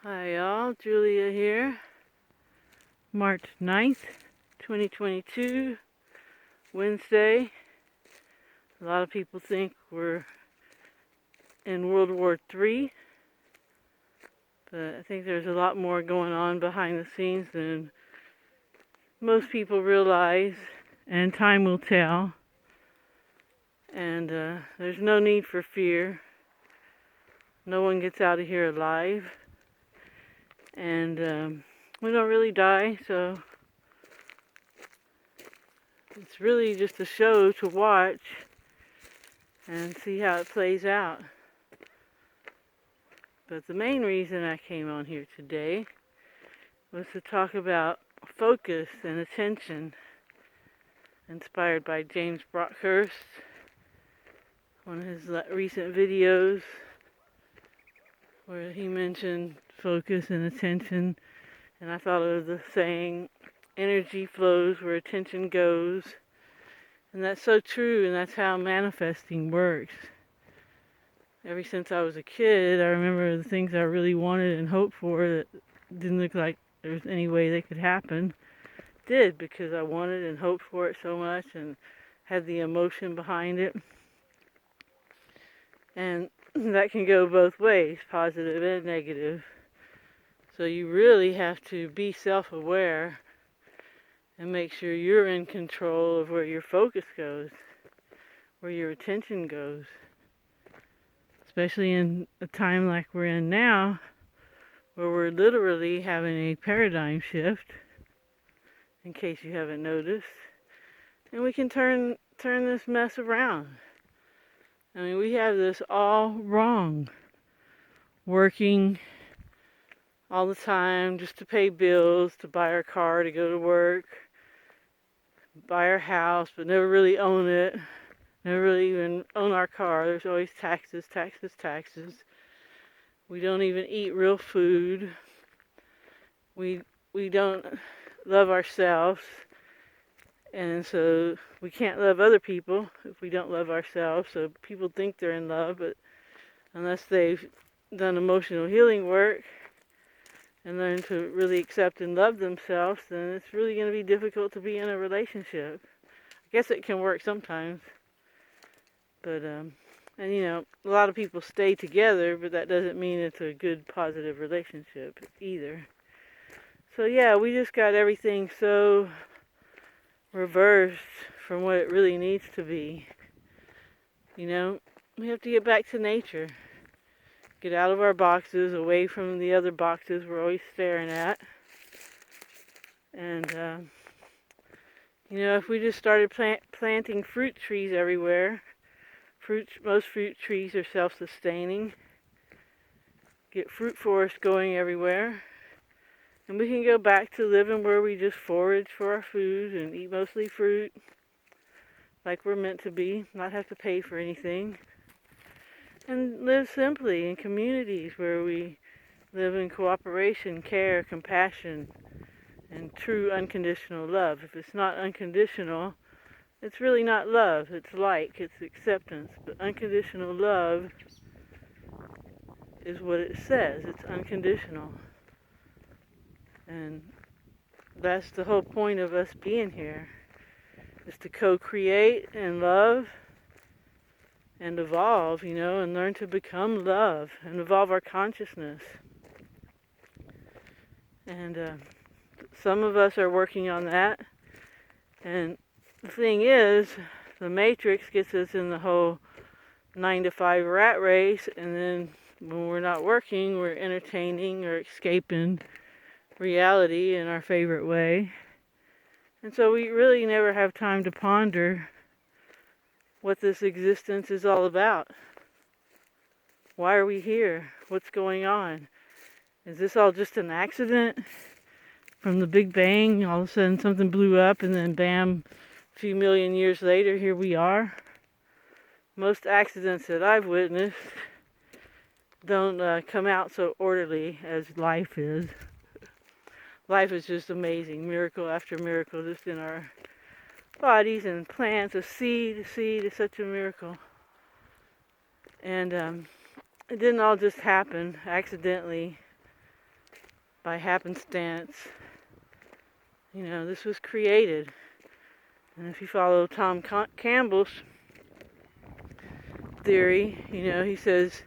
Hi y'all, Julia here. March 9th, 2022, Wednesday. A lot of people think we're in World War III, but I think there's a lot more going on behind the scenes than most people realize, and time will tell. And there's no need for fear. No one gets out of here alive. And we don't really die, so it's really just a show to watch and see how it plays out. But the main reason I came on here today was to talk about focus and attention, inspired by James Brockhurst, one of his recent videos where he mentioned focus and attention, and I thought of the saying, energy flows where attention goes, and that's so true, and that's how manifesting works. Ever since I was a kid, I remember the things I really wanted and hoped for that didn't look like there was any way they could happen, did, because I wanted and hoped for it so much and had the emotion behind it. And that can go both ways, positive and negative. So you really have to be self-aware and make sure you're in control of where your focus goes, where your attention goes. Especially in a time like we're in now, where we're literally having a paradigm shift, in case you haven't noticed. And we can turn this mess around. I mean, we have this all wrong. Working all the time just to pay bills, to buy our car, to go to work, buy our house, but never really own it. Never really even own our car. There's always taxes, taxes, taxes. We don't even eat real food. We don't love ourselves. And so we can't love other people if we don't love ourselves. So people think they're in love, but unless they've done emotional healing work and learn to really accept and love themselves, then it's really going to be difficult to be in a relationship. I guess it can work sometimes. But, and you know, a lot of people stay together, but that doesn't mean it's a good, positive relationship either. So yeah, we just got everything so reversed from what it really needs to be. You know, we have to get back to nature. Get out of our boxes, away from the other boxes we're always staring at. And, you know, if we just started planting fruit trees everywhere, most fruit trees are self-sustaining. Get fruit forests going everywhere. And we can go back to living where we just forage for our food and eat mostly fruit, like we're meant to be, not have to pay for anything. And live simply in communities where we live in cooperation, care, compassion, and true unconditional love. If it's not unconditional, it's really not love. It's it's acceptance. But unconditional love is what it says. It's unconditional. And that's the whole point of us being here, is to co-create and love and evolve, you know, and learn to become love and evolve our consciousness. And some of us are working on that. And the thing is, the Matrix gets us in the whole 9-to-5 rat race, and then when we're not working, we're entertaining or escaping reality in our favorite way. And so we really never have time to ponder what this existence is all about. Why are we here? What's going on? Is this all just an accident? From the Big Bang, all of a sudden something blew up, and then bam, a few million years later, here we are. Most accidents that I've witnessed don't come out so orderly as life is. Life is just amazing, miracle after miracle, just in our bodies and plants. A seed is such a miracle. And it didn't all just happen accidentally. by happenstance. This was created. And if you follow Tom Campbell's theory, he says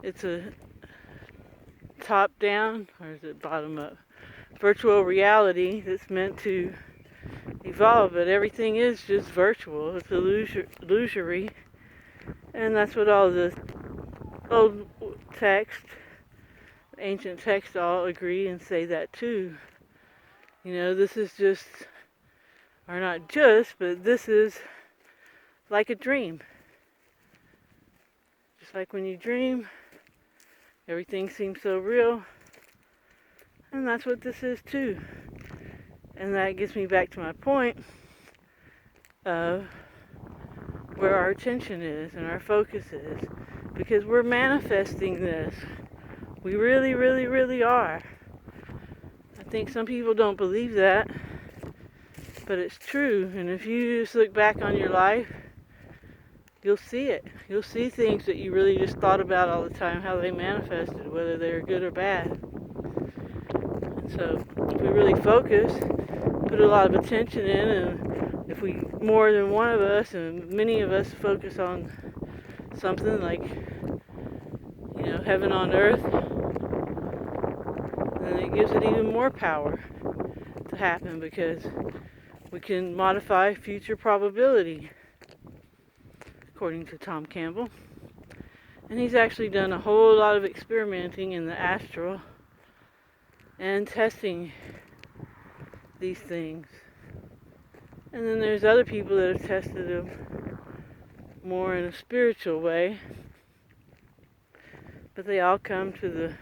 it's a top-down, or is it bottom-up, virtual reality that's meant to evolve, but everything is just virtual. It's illusory. And that's what all the old text, ancient texts all agree and say that too. This is just, or not just, but this is like a dream. Just like when you dream, everything seems so real. And that's what this is too. And that gets me back to my point of where our attention is and our focus is. Because we're manifesting this. We really, really, really are. I think some people don't believe that, but it's true. And if you just look back on your life, you'll see it. You'll see things that you really just thought about all the time, how they manifested, whether they were good or bad. And so if we really focus, put a lot of attention in, and if we, more than one of us and many of us, focus on something like, heaven on earth, then it gives it even more power to happen, because we can modify future probability, according to Tom Campbell. And he's actually done a whole lot of experimenting in the astral and testing these things. And then there's other people that have tested them more in a spiritual way, but they all come to the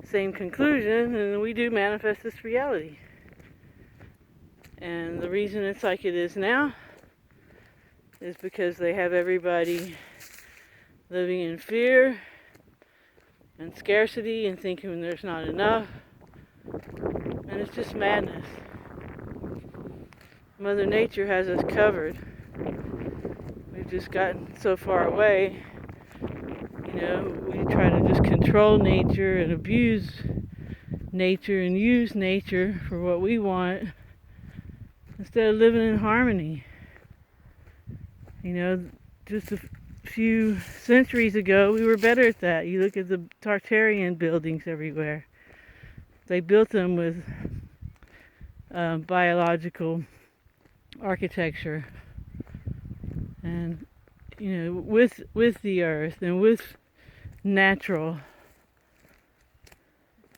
same conclusion, and we do manifest this reality. And the reason it's like it is now is because they have everybody living in fear and scarcity and thinking there's not enough. And it's just madness. Mother Nature has us covered. We've just gotten so far away. We try to just control nature and abuse nature and use nature for what we want, instead of living in harmony. Just a few centuries ago, we were better at that. You look at the Tartarian buildings everywhere. They built them with biological architecture, and with the earth and with natural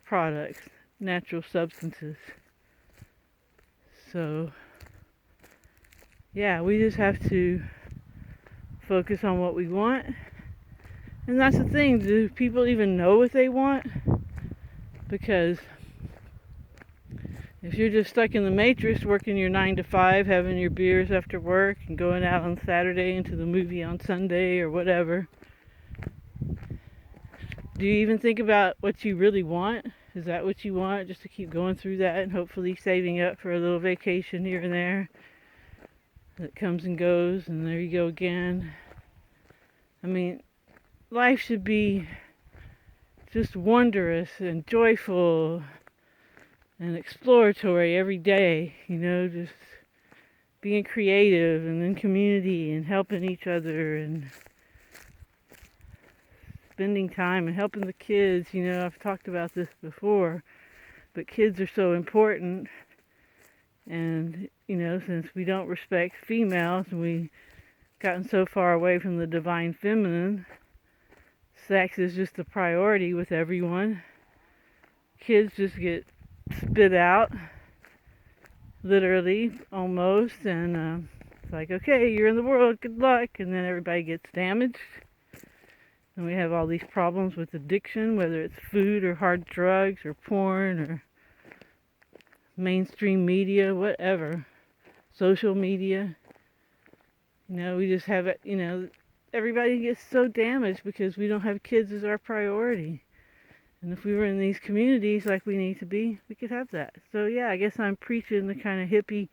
products, natural substances. So yeah, we just have to focus on what we want. And that's the thing, do people even know what they want? Because if you're just stuck in the matrix, working your 9 to 5, having your beers after work, and going out on Saturday into the movie on Sunday or whatever, do you even think about what you really want? Is that what you want, just to keep going through that and hopefully saving up for a little vacation here and there that comes and goes, and there you go again? I mean, life should be just wondrous and joyful and exploratory every day, just being creative and in community and helping each other and spending time and helping the kids. I've talked about this before, but kids are so important. And, since we don't respect females and we've gotten so far away from the divine feminine, sex is just a priority with everyone. Kids just get spit out, literally, almost, and it's like, okay, you're in the world, good luck, and then everybody gets damaged. And we have all these problems with addiction, whether it's food or hard drugs or porn or mainstream media, whatever, social media. We just have it, everybody gets so damaged because we don't have kids as our priority. And if we were in these communities like we need to be, we could have that. So yeah, I guess I'm preaching the kind of hippie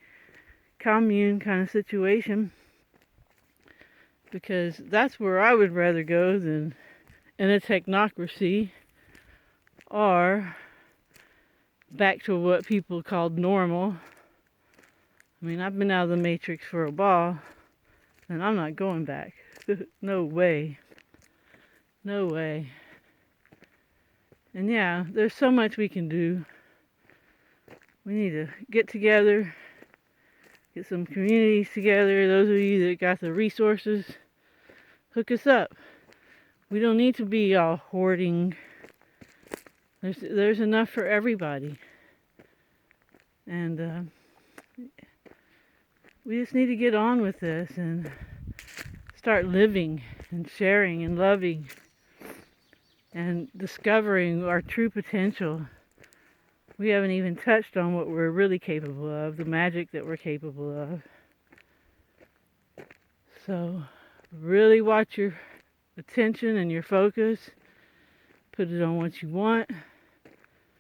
commune kind of situation, because that's where I would rather go than in a technocracy or back to what people called normal. I mean, I've been out of the Matrix for a while, and I'm not going back. No way. No way. And yeah, there's so much we can do. We need to get together, get some communities together. Those of you that got the resources, hook us up. We don't need to be all hoarding. There's enough for everybody. And we just need to get on with this and start living and sharing and loving and discovering our true potential. We haven't even touched on what we're really capable of, the magic that we're capable of. So really watch your attention and your focus. Put it on what you want.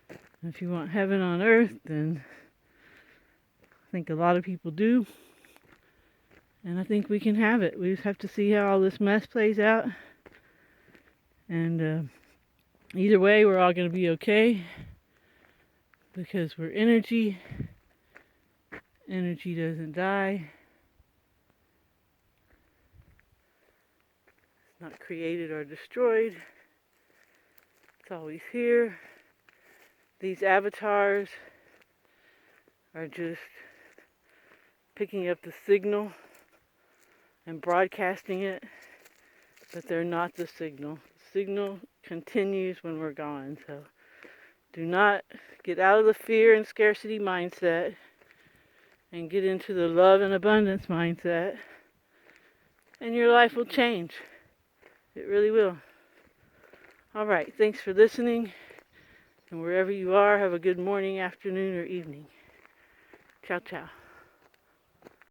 And if you want heaven on earth, then I think a lot of people do. And I think we can have it. We just have to see how all this mess plays out. And either way, we're all going to be okay. Because we're energy. Energy doesn't die. It's not created or destroyed. It's always here. These avatars are just picking up the signal and broadcasting it, but they're not the signal. The signal continues when we're gone. So do not get out of the fear and scarcity mindset and get into the love and abundance mindset, and your life will change. It really will. All right, thanks for listening, and wherever you are, have a good morning, afternoon, or evening. Ciao, ciao.